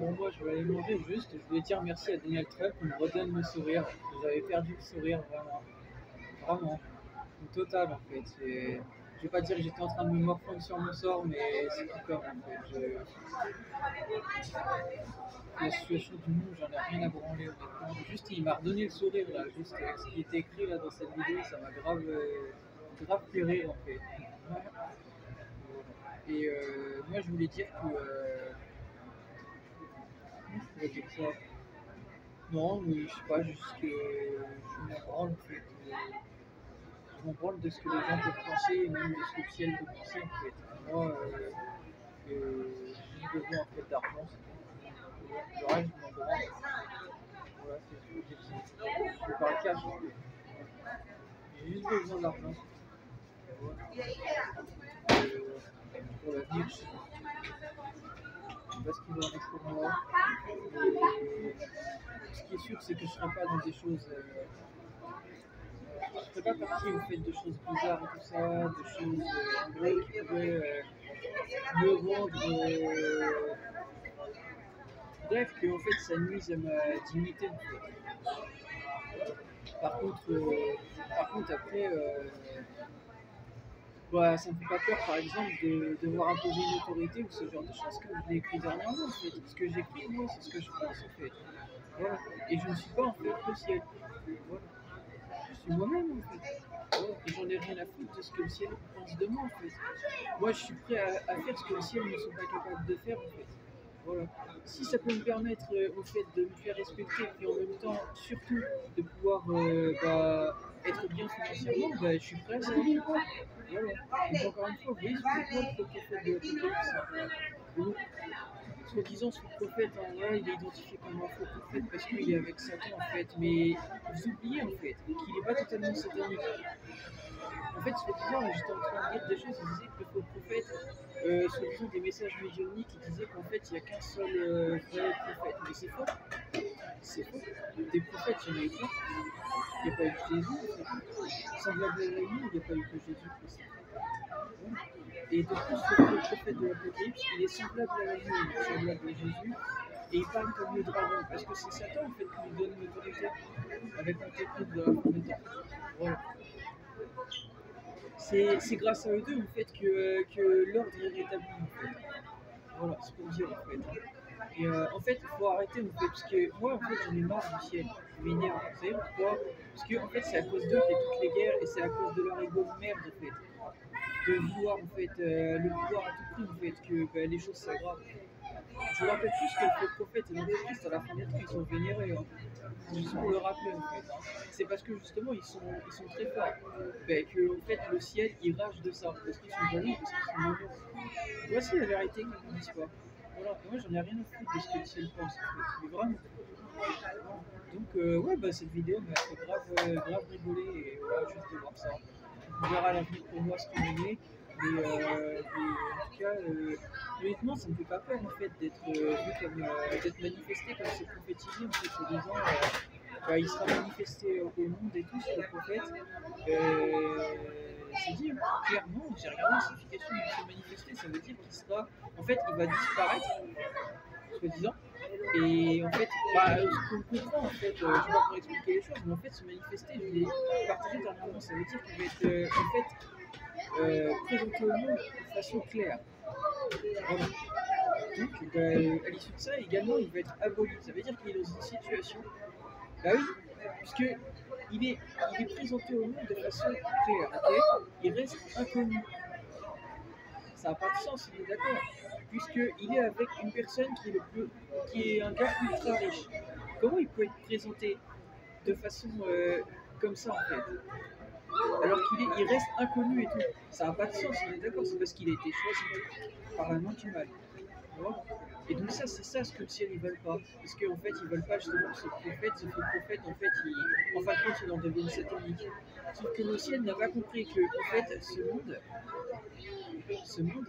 pour moi, je vais aller manger juste. Je voulais dire merci à Donald Trump qui me redonne le sourire. J'avais perdu le sourire, vraiment. Vraiment. Une totale, en fait. Je vais pas dire que j'étais en train de me morfondre sur mon sort, mais c'est tout comme, en fait. La situation du monde, j'en ai rien à branler, honnêtement. Juste, il m'a redonné le sourire, là. Juste, avec ce qui était écrit, là, dans cette vidéo, ça m'a grave fait rire, en fait. Et moi, je voulais dire que... comment je pourrais dire ça? Non, mais je sais pas, juste que je m'en branle en fait. Je m'en branle de ce que les gens peuvent penser et même de ce que le ciel peut penser en fait. Moi, j'ai besoin en fait d'argent, c'est tout. Le reste, je m'en branle. Voilà, c'est ce que je veux dire. Je parle cash en fait. J'ai juste besoin d'argent. Voilà. Pour l'avenir, je sais pas ce qu'il va en être pour moi. Et ce qui est sûr, c'est que je ne serai pas dans des choses. Je ne ferai pas partie au fait de choses bizarres et tout ça, de choses en gros qui pourraient me rendre. Bref, que en fait ça nuise à ma dignité en fait. Par contre après, bah, ça me fait pas peur par exemple de devoir imposer une autorité ou ce genre de choses comme je l'ai écrit dernièrement en fait. Ce que j'écris moi, c'est ce que je pense en fait. Voilà. Et je ne suis pas en fait le ciel. Voilà. Je suis moi-même en fait. Ouais, et j'en ai rien à foutre de ce que le ciel pense de moi en fait. Moi je suis prêt à faire ce que le ciel ne sont pas capables de faire en fait. Voilà. Si ça peut me permettre au fait de me faire respecter et en même temps surtout de pouvoir être bien financièrement, bah, je suis prêt à ça. Voilà. Donc encore une fois, vous voyez ce que moi le prophète de l'Apocalypse. Soi-disant, ce prophète, en vrai, il est identifié comme un faux prophète parce qu'il est avec Satan en fait. Mais vous oubliez en fait qu'il n'est pas totalement satanique. En fait, soi-disant, j'étais en train de lire des choses, il disait que le faux prophète, soi-disant des messages médiumniques, il disait qu'en fait, il n'y a qu'un seul vrai prophète. Mais c'est faux. C'est faux. Des prophètes, il n'y en a eu pas. Il n'y a pas eu que Jésus, en fait. Semblable à lui, il n'y a pas eu que Jésus. Voilà. Et de plus, le prophète de l'Apocalypse, il est semblable à lui, il est semblable à Jésus. Et il parle comme le dragon, parce que c'est Satan en fait qui lui donne l'autorité avec un technique de la fin des temps. Voilà. C'est grâce à eux deux en fait que l'ordre est rétabli en fait. Voilà, c'est pour dire en fait. Et en fait, il faut arrêter en fait, parce que moi en fait j'en ai marre du ciel, je m'énerve. Vous savez pourquoi? Parce que en fait c'est à cause d'eux qu'il y a toutes les guerres et c'est à cause de leur ego de merde en fait. De vouloir en fait le pouvoir à tout prix en fait, que les choses s'aggravent. Je vous rappelle juste que le prophète et l'antéchrist à la fin des temps ils sont vénérés. Hein. C'est juste pour le rappeler en fait. Hein. C'est parce que justement ils sont très forts. Que en fait le ciel il rage de ça. Parce qu'ils sont jaloux, parce qu'ils sont mauvais. Voici la vérité qu'ils ne disent pas. Voilà, moi j'en ai rien à foutre de ce que le ciel pense en fait. Mais vraiment. Donc ouais bah cette vidéo m'a fait grave rigoler et voilà juste de voir ça. On verra à l'avenir pour moi ce qu'il en est. Mais en tout cas, honnêtement, ça me fait pas peur en fait d'être vu comme d'être manifesté comme c'est prophétisé en fait, se disant il sera manifesté au monde et tout, c'est le prophète. C'est dit clairement, j'ai regardé la signification de se manifester, ça veut dire qu'il sera, en fait, il va disparaître, soi-disant. Et en fait, ce qu'on comprend en fait, je ne sais pas comment expliquer les choses, mais en fait, se manifester, je l'ai partagé dernièrement, ça veut dire qu'il va être en fait présenté au monde de façon claire. Voilà. Donc, à l'issue de ça, également, il va être aboli. Ça veut dire qu'il est dans une situation. Bah oui, puisque il est présenté au monde de façon claire, ok? Il reste inconnu. Ça n'a pas de sens, il est d'accord. Puisqu'il est avec une personne qui est un gars ultra riche. Comment il peut être présenté de façon comme ça, en fait? Alors qu'il reste inconnu et tout. Ça n'a pas de sens, on est d'accord, c'est parce qu'il a été choisi par un anti-mal. Voilà. Et donc ça, c'est ça ce que le ciel ils veulent pas. Parce qu'en fait, ils veulent pas justement que ce faux prophète, en fait, en fin de compte, il en devienne satanique. Sauf que le ciel n'a pas compris que, en fait, ce monde,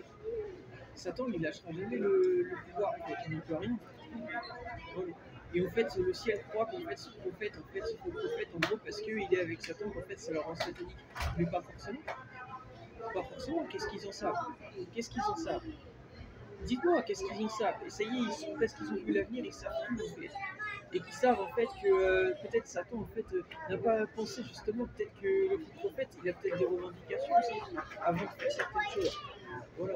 Satan, il lâchera jamais le pouvoir, en fait, il ne peut rien. Voilà. Et en fait, le ciel croit qu'en fait, ce faux prophète, en gros, parce qu'il est avec Satan, qu'en fait, ça leur rend satanique. Mais pas forcément. Pas forcément. Qu'est-ce qu'ils en savent? Dites-moi, qu'est-ce qu'ils savent? Et ça y est, parce qu'ils ont vu l'avenir, ils savent tout en fait. Et qu'ils savent en fait que peut-être Satan en fait n'a pas pensé justement, peut-être que le faux prophète il a peut-être des revendications aussi avant de faire certaines choses. Voilà.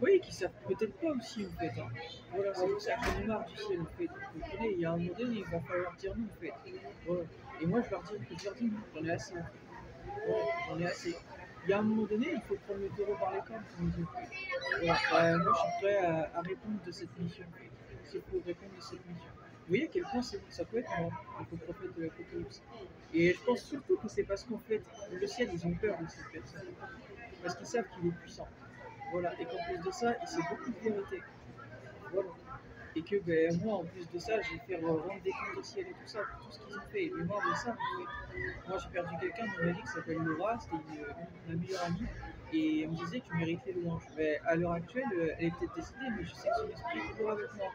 Oui, qu'ils savent peut-être pas aussi en fait. Hein. Voilà, c'est pour ça que j'en ai marre du ciel en fait. Vous comprenez, il y a un moment donné, il va falloir dire non en fait. Voilà. Et moi je leur dis non, j'en ai assez en fait. Voilà, j'en ai assez. Il y a un moment donné, il faut prendre le taureau par les cornes, comme ils ont fait. Voilà. Moi je suis prêt à répondre de cette mission. C'est pour répondre de cette mission. Vous voyez à quel point ça peut être moi, le faux prophète de l'Apocalypse. Et je pense surtout que c'est parce qu'en fait, le ciel, ils ont peur de cette personne. Parce qu'ils savent qu'il est puissant. Voilà. Et qu'en plus de ça, il sait beaucoup de vérité. Voilà. Et que ben, moi, en plus de ça, je vais faire rendre des comptes au ciel et tout ça pour tout ce qu'ils ont fait. Et mémoire de ça, en fait. Moi, j'ai perdu quelqu'un dans ma vie qui s'appelle Laura, c'était ma meilleure amie. Et elle me disait, tu mérites les louanges. Mais à l'heure actuelle, elle est peut-être décédée, mais je sais que son esprit est toujours avec moi.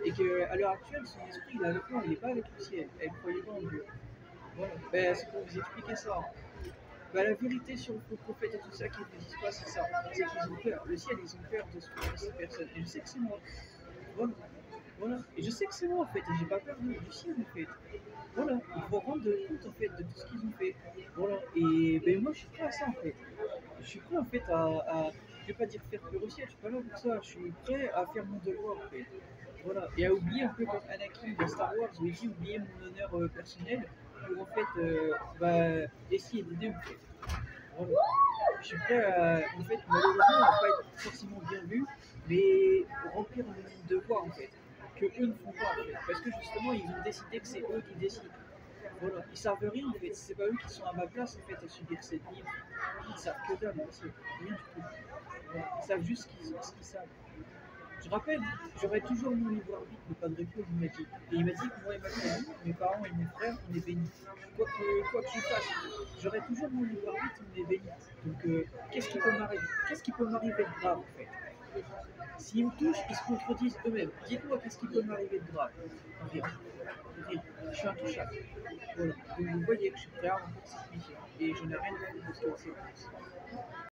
Et qu'à l'heure actuelle, son esprit, il est avec moi, il n'est pas avec le ciel. Elle ne croyait pas en Dieu. Voilà. Ben, c'est pour vous expliquer ça. Hein. Bah, la vérité sur le faux prophète et tout ça qu'ils ne disent pas, c'est ça. C'est qu'ils ont peur. Le ciel, ils ont peur de ces personnes. Et je sais que c'est moi. Voilà. Voilà. Et je sais que c'est moi en fait. Et j'ai pas peur du ciel en fait. Voilà. Il faut rendre compte en fait de tout ce qu'ils ont fait. Voilà. Et ben moi je suis prêt à ça en fait. Je suis prêt en fait je vais pas dire faire peur au ciel, je suis pas là pour ça. Je suis prêt à faire mon devoir en fait. Voilà. Et à oublier un peu comme Anakin dans Star Wars où il dit oublier mon honneur personnel pour en fait essayer d'aider en fait. Voilà. Je suis prêt à, en fait, malheureusement, à pas être forcément bien vu, mais remplir mon devoir, en fait, que eux ne font pas, en fait. Parce que justement, ils ont décidé que c'est eux qui décident. Voilà, ils savent rien, en fait. C'est pas eux qui sont à ma place, en fait, à subir cette vie. Ils savent que dalle, en fait. Rien du tout. Voilà. Ils savent juste ce qu'ils savent. Je rappelle, j'aurai toujours mon libre arbitre, mais pas de réponse, il m'a dit. Et il m'a dit que moi et ma famille, mes parents et mon frère, on est bénis. Quoi que je fasse, j'aurai toujours mon libre arbitre, on est bénis. Donc, qu'est-ce qui peut m'arriver? Qu'est-ce qui peut m'arriver de grave, en fait? S'ils me touchent, ils se contredisent eux-mêmes. Dites-moi qu'est-ce qui peut m'arriver de grave? Rien. Rien. Je suis intouchable. Voilà. Donc, vous voyez que je suis prêt à remplir cette mission. Et je n'ai rien à faire de ce que c'est.